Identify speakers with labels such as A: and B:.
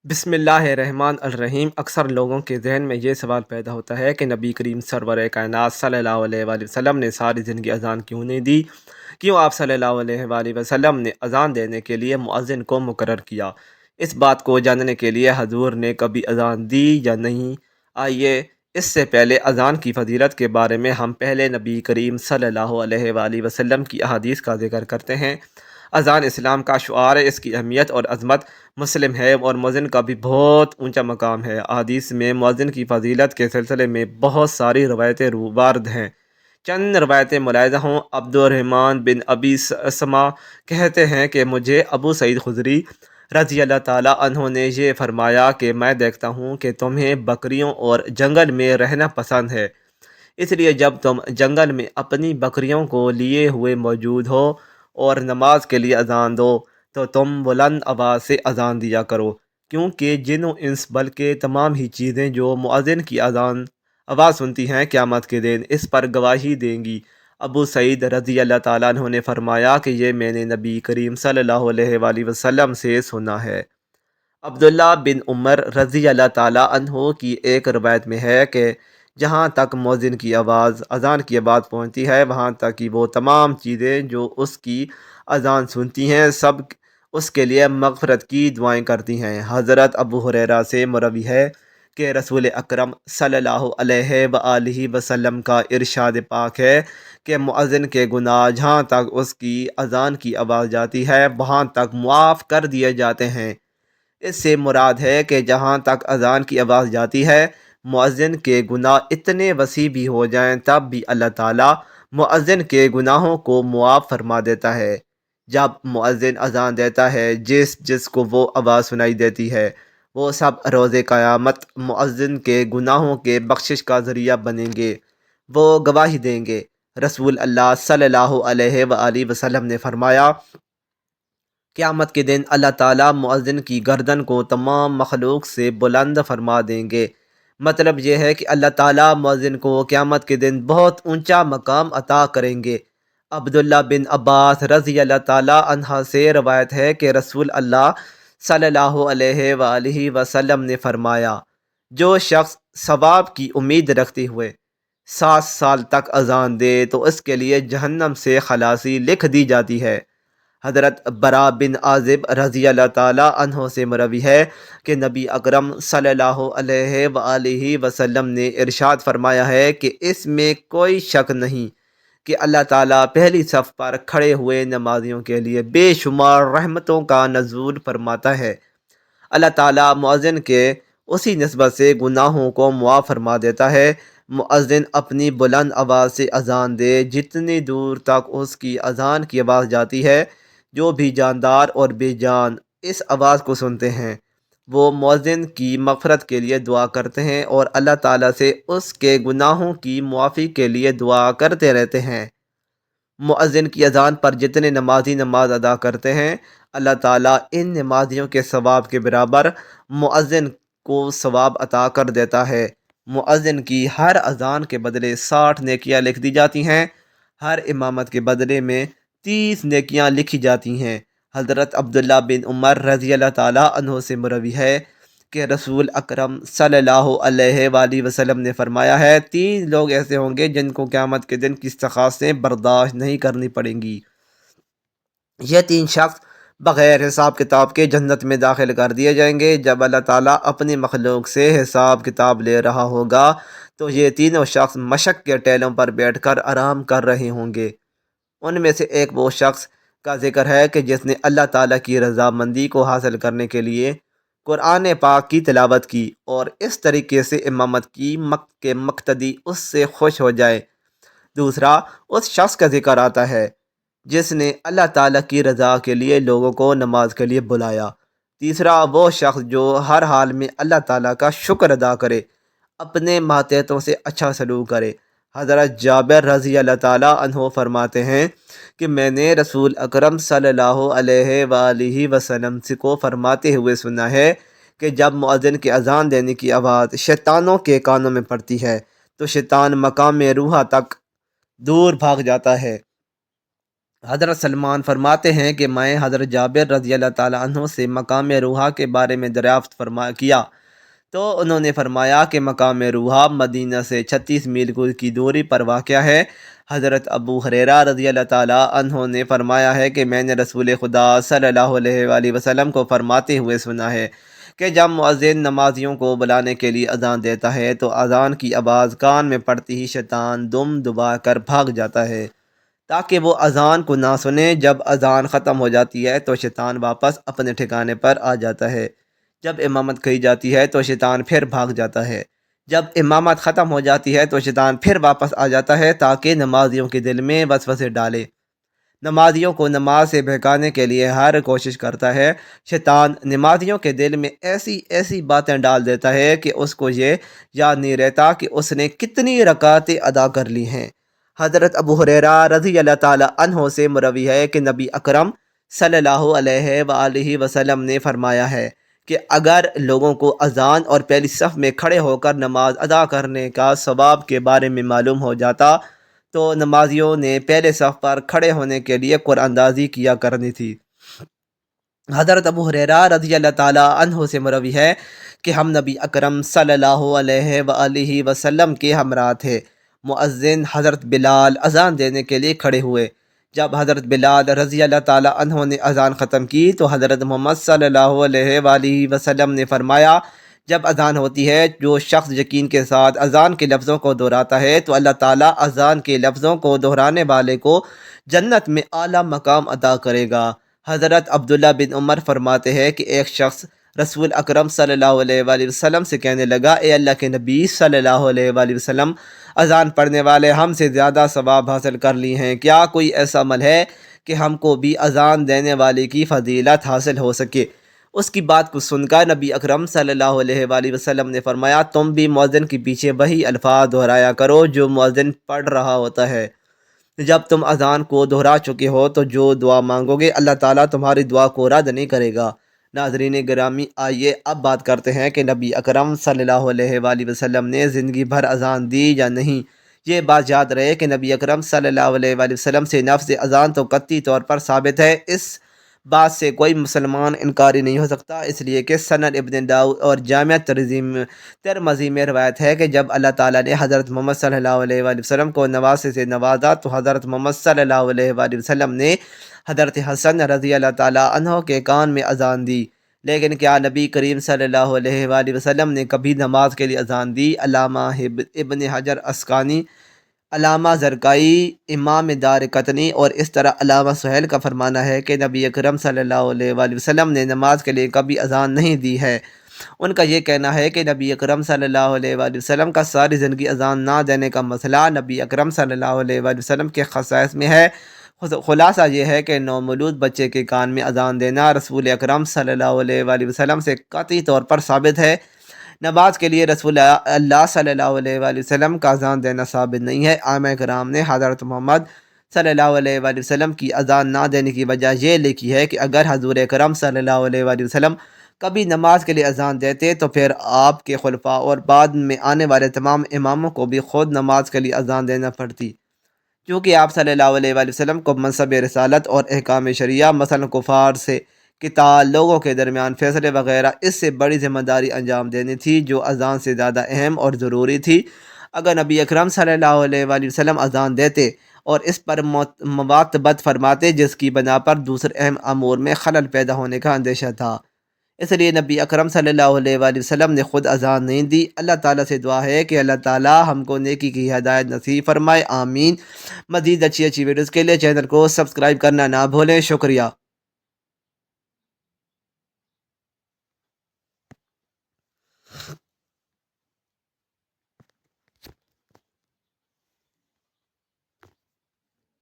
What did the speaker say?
A: بسم اللہ الرحمن الرحیم۔ اکثر لوگوں کے ذہن میں یہ سوال پیدا ہوتا ہے کہ نبی کریم سرور کائنات صلی اللہ علیہ وآلہ وسلم نے ساری زندگی اذان کیوں نہیں دی؟ کیوں آپ صلی اللہ علیہ وآلہ وسلم نے اذان دینے کے لیے مؤذن کو مقرر کیا؟ اس بات کو جاننے کے لیے حضور نے کبھی اذان دی یا نہیں، آئیے اس سے پہلے اذان کی فضیلت کے بارے میں ہم پہلے نبی کریم صلی اللہ علیہ وآلہ وسلم کی احادیث کا ذکر کرتے ہیں۔ اذان اسلام کا شعار ہے، اس کی اہمیت اور عظمت مسلم ہے، اور مؤذن کا بھی بہت اونچا مقام ہے۔ احادیث میں مؤذن کی فضیلت کے سلسلے میں بہت ساری روایتیں وارد ہیں۔ چند روایتیں ملاحظہ ہوں۔ عبد الرحمن بن ابی سما کہتے ہیں کہ مجھے ابو سعید خدری رضی اللہ تعالیٰ عنہ نے یہ فرمایا کہ میں دیکھتا ہوں کہ تمہیں بکریوں اور جنگل میں رہنا پسند ہے، اس لیے جب تم جنگل میں اپنی بکریوں کو لیے ہوئے موجود ہو اور نماز کے لیے اذان دو تو تم بلند آواز سے اذان دیا کرو، کیونکہ جن و انس بلکہ تمام ہی چیزیں جو مؤذن کی اذان آواز سنتی ہیں قیامت کے دن اس پر گواہی دیں گی۔ ابو سعید رضی اللہ تعالیٰ عنہ نے فرمایا کہ یہ میں نے نبی کریم صلی اللہ علیہ وآلہ وسلم سے سنا ہے۔ عبداللہ بن عمر رضی اللہ تعالیٰ عنہ کی ایک روایت میں ہے کہ جہاں تک مؤذن کی آواز اذان کی آواز پہنچتی ہے وہاں تک کہ وہ تمام چیزیں جو اس کی اذان سنتی ہیں سب اس کے لیے مغفرت کی دعائیں کرتی ہیں۔ حضرت ابو ہریرہ سے مروی ہے کہ رسول اکرم صلی اللہ علیہ وآلہ وسلم کا ارشاد پاک ہے کہ مؤذن کے گناہ جہاں تک اس کی اذان کی آواز جاتی ہے وہاں تک معاف کر دیے جاتے ہیں۔ اس سے مراد ہے کہ جہاں تک اذان کی آواز جاتی ہے مؤذن کے گناہ اتنے وسیع بھی ہو جائیں تب بھی اللہ تعالیٰ مؤذن کے گناہوں کو معاف فرما دیتا ہے۔ جب مؤذن اذان دیتا ہے جس جس کو وہ آواز سنائی دیتی ہے وہ سب روز قیامت مؤذن کے گناہوں کے بخشش کا ذریعہ بنیں گے، وہ گواہی دیں گے۔ رسول اللہ صلی اللہ علیہ وآلہ وسلم نے فرمایا، قیامت کے دن اللہ تعالیٰ مؤذن کی گردن کو تمام مخلوق سے بلند فرما دیں گے۔ مطلب یہ ہے کہ اللہ تعالیٰ مؤذن کو قیامت کے دن بہت اونچا مقام عطا کریں گے۔ عبداللہ بن عباس رضی اللہ تعالیٰ عنہ سے روایت ہے کہ رسول اللہ صلی اللہ علیہ وآلہ وسلم نے فرمایا، جو شخص ثواب کی امید رکھتے ہوئے 7 سال تک اذان دے تو اس کے لیے جہنم سے خلاصی لکھ دی جاتی ہے۔ حضرت برا بن عازب رضی اللہ تعالیٰ عنہ سے مروی ہے کہ نبی اکرم صلی اللہ علیہ وآلہ وسلم نے ارشاد فرمایا ہے کہ اس میں کوئی شک نہیں کہ اللہ تعالیٰ پہلی صف پر کھڑے ہوئے نمازیوں کے لیے بے شمار رحمتوں کا نزول فرماتا ہے۔ اللہ تعالیٰ مؤذن کے اسی نسبت سے گناہوں کو معاف فرما دیتا ہے۔ مؤذن اپنی بلند آواز سے اذان دے جتنی دور تک اس کی اذان کی آواز جاتی ہے، جو بھی جاندار اور بے جان اس آواز کو سنتے ہیں وہ مؤذن کی مغفرت کے لیے دعا کرتے ہیں اور اللہ تعالیٰ سے اس کے گناہوں کی معافی کے لیے دعا کرتے رہتے ہیں۔ مؤذن کی اذان پر جتنے نمازی نماز ادا کرتے ہیں اللہ تعالیٰ ان نمازیوں کے ثواب کے برابر مؤذن کو ثواب عطا کر دیتا ہے۔ مؤذن کی ہر اذان کے بدلے 60 نیکیاں لکھ دی جاتی ہیں، ہر امامت کے بدلے میں 30 نیکیاں لکھی جاتی ہیں۔ حضرت عبداللہ بن عمر رضی اللہ تعالیٰ عنہ سے مروی ہے کہ رسول اکرم صلی اللہ علیہ وآلہ وسلم نے فرمایا ہے، 3 لوگ ایسے ہوں گے جن کو قیامت کے دن کی سخاوتیں برداشت نہیں کرنی پڑیں گی۔ یہ 3 شخص بغیر حساب کتاب کے جنت میں داخل کر دیے جائیں گے۔ جب اللہ تعالیٰ اپنی مخلوق سے حساب کتاب لے رہا ہوگا تو یہ تینوں شخص مشق کے ٹیلوں پر بیٹھ کر آرام کر رہے ہوں گے۔ ان میں سے ایک وہ شخص کا ذکر ہے کہ جس نے اللہ تعالیٰ کی رضامندی کو حاصل کرنے کے لیے قرآن پاک کی تلاوت کی اور اس طریقے سے امامت کی کہ مقتدی اس سے خوش ہو جائے۔ دوسرا اس شخص کا ذکر آتا ہے جس نے اللہ تعالیٰ کی رضا کے لیے لوگوں کو نماز کے لیے بلایا۔ تیسرا وہ شخص جو ہر حال میں اللہ تعالیٰ کا شکر ادا کرے، اپنے ماتحتوں سے اچھا سلوک کرے۔ حضرت جابر رضی اللہ تعالیٰ عنہ فرماتے ہیں کہ میں نے رسول اکرم صلی اللہ علیہ وآلہ وسلم کو فرماتے ہوئے سنا ہے کہ جب مؤذن کے اذان دینے کی آواز شیطانوں کے کانوں میں پڑتی ہے تو شیطان مقام روحہ تک دور بھاگ جاتا ہے۔ حضرت سلمان فرماتے ہیں کہ میں حضرت جابر رضی اللہ تعالیٰ عنہ سے مقام روحا کے بارے میں دریافت کیا تو انہوں نے فرمایا کہ مقام روحا مدینہ سے 36 میل کی دوری پر واقع ہے۔ حضرت ابو ہریرہ رضی اللہ تعالیٰ عنہ نے فرمایا ہے کہ میں نے رسول خدا صلی اللہ علیہ وآلہ وسلم کو فرماتے ہوئے سنا ہے کہ جب مؤذن نمازیوں کو بلانے کے لیے اذان دیتا ہے تو اذان کی آواز کان میں پڑتی ہی شیطان دم دبا کر بھاگ جاتا ہے تاکہ وہ اذان کو نہ سنے۔ جب اذان ختم ہو جاتی ہے تو شیطان واپس اپنے ٹھکانے پر آ جاتا ہے۔ جب امامت کہی جاتی ہے تو شیطان پھر بھاگ جاتا ہے۔ جب امامت ختم ہو جاتی ہے تو شیطان پھر واپس آ جاتا ہے تاکہ نمازیوں کے دل میں وسوسے ڈالے، نمازیوں کو نماز سے بہکانے کے لیے ہر کوشش کرتا ہے۔ شیطان نمازیوں کے دل میں ایسی ایسی باتیں ڈال دیتا ہے کہ اس کو یہ یاد نہیں رہتا کہ اس نے کتنی رکعتیں ادا کر لی ہیں۔ حضرت ابو ہریرہ رضی اللہ تعالیٰ عنہ سے مروی ہے کہ نبی اکرم صلی اللہ علیہ وآلہ وسلم نے فرمایا ہے کہ اگر لوگوں کو اذان اور پہلی صف میں کھڑے ہو کر نماز ادا کرنے کا ثواب کے بارے میں معلوم ہو جاتا تو نمازیوں نے پہلے صف پر کھڑے ہونے کے لیے قرآن اندازی کیا کرنی تھی۔ حضرت ابو ہریرہ رضی اللہ تعالیٰ عنہ سے مروی ہے کہ ہم نبی اکرم صلی اللہ علیہ وآلہ وسلم کے ہمراہ تھے۔ مؤذن حضرت بلال اذان دینے کے لیے کھڑے ہوئے۔ جب حضرت بلال رضی اللہ تعالیٰ عنہ نے اذان ختم کی تو حضرت محمد صلی اللہ علیہ وآلہ وسلم نے فرمایا جب اذان ہوتی ہے جو شخص یقین کے ساتھ اذان کے لفظوں کو دہراتا ہے تو اللہ تعالیٰ اذان کے لفظوں کو دہرانے والے کو جنت میں اعلیٰ مقام عطا کرے گا۔ حضرت عبداللہ بن عمر فرماتے ہیں کہ ایک شخص رسول اکرم صلی اللہ علیہ وآلہ وسلم سے کہنے لگا، اے اللہ کے نبی صلی اللہ علیہ وآلہ وسلم، اذان پڑھنے والے ہم سے زیادہ ثواب حاصل کر لی ہیں، کیا کوئی ایسا عمل ہے کہ ہم کو بھی اذان دینے والے کی فضیلت حاصل ہو سکے؟ اس کی بات کو سن کر نبی اکرم صلی اللہ علیہ وآلہ وسلم نے فرمایا، تم بھی مؤذن کے پیچھے وہی الفاظ دہرایا کرو جو مؤذن پڑھ رہا ہوتا ہے۔ جب تم اذان کو دہرا چکے ہو تو جو دعا مانگو گے اللہ تعالیٰ تمہاری دعا کو رد نہیں کرے گا۔ ناظرین گرامی، آئیے اب بات کرتے ہیں کہ نبی اکرم صلی اللہ علیہ وآلہ وسلم نے زندگی بھر اذان دی یا نہیں۔ یہ بات یاد رہے کہ نبی اکرم صلی اللہ علیہ وآلہ وسلم سے نفس اذان تو قطعی طور پر ثابت ہے، اس بات سے کوئی مسلمان انکاری نہیں ہو سکتا، اس لیے کہ سنن ابن داؤد اور جامع ترمذی میں روایت ہے کہ جب اللہ تعالیٰ نے حضرت محمد صلی اللہ علیہ وآلہ وسلم کو نواسے سے نوازا تو حضرت محمد صلی اللہ علیہ وآلہ وسلم نے حضرت حسن رضی اللہ تعالیٰ عنہ کے کان میں اذان دی۔ لیکن کیا نبی کریم صلی اللہ علیہ وآلہ وسلم نے کبھی نماز کے لیے اذان دی؟ علامہ ابن حجر اسقلانی، علامہ زرقائی، امام دار قطنی اور اس طرح علامہ سہیل کا فرمانا ہے کہ نبی اکرم صلی اللہ علیہ وآلہ وسلم نے نماز کے لیے کبھی اذان نہیں دی ہے۔ ان کا یہ کہنا ہے کہ نبی اکرم صلی اللہ علیہ وآلہ وسلم کا ساری زندگی اذان نہ دینے کا مسئلہ نبی اکرم صلی اللہ علیہ وآلہ وسلم کے خصائص میں ہے۔ خلاصہ یہ ہے کہ نومولود بچے کے کان میں اذان دینا رسول اکرم صلی اللہ علیہ وآلہ وسلم سے قطعی طور پر ثابت ہے۔ نماز کے لیے رسول اللہ صلی اللہ علیہ وآلہ وسلم کا اذان دینا ثابت نہیں ہے۔ ائمہ کرام نے حضرت محمد صلی اللہ علیہ وآلہ وسلم کی اذان نہ دینے کی وجہ یہ لکھی ہے کہ اگر حضور اکرم صلی اللہ علیہ وآلہ وسلم کبھی نماز کے لیے اذان دیتے تو پھر آپ کے خلفاء اور بعد میں آنے والے تمام اماموں کو بھی خود نماز کے لیے اذان دینا پڑتی، کیونکہ آپ صلی اللہ علیہ وآلہ وسلم کو منصب رسالت اور احکام شریعہ مثلا کفار سے قتال، لوگوں کے درمیان فیصلے وغیرہ اس سے بڑی ذمہ داری انجام دینی تھی جو اذان سے زیادہ اہم اور ضروری تھی۔ اگر نبی اکرم صلی اللہ علیہ وآلہ وسلم اذان دیتے اور اس پر مواطبت فرماتے جس کی بنا پر دوسرے اہم امور میں خلل پیدا ہونے کا اندیشہ تھا، اس لیے نبی اکرم صلی اللہ علیہ وآلہ وسلم نے خود اذان نہیں دی۔ اللہ تعالیٰ سے دعا ہے کہ اللہ تعالیٰ ہم کو نیکی کی ہدایت نصیب فرمائے، آمین۔ مزید اچھی ویڈیوز کے لیے چینل کو سبسکرائب کرنا نہ بھولیں۔ شکریہ۔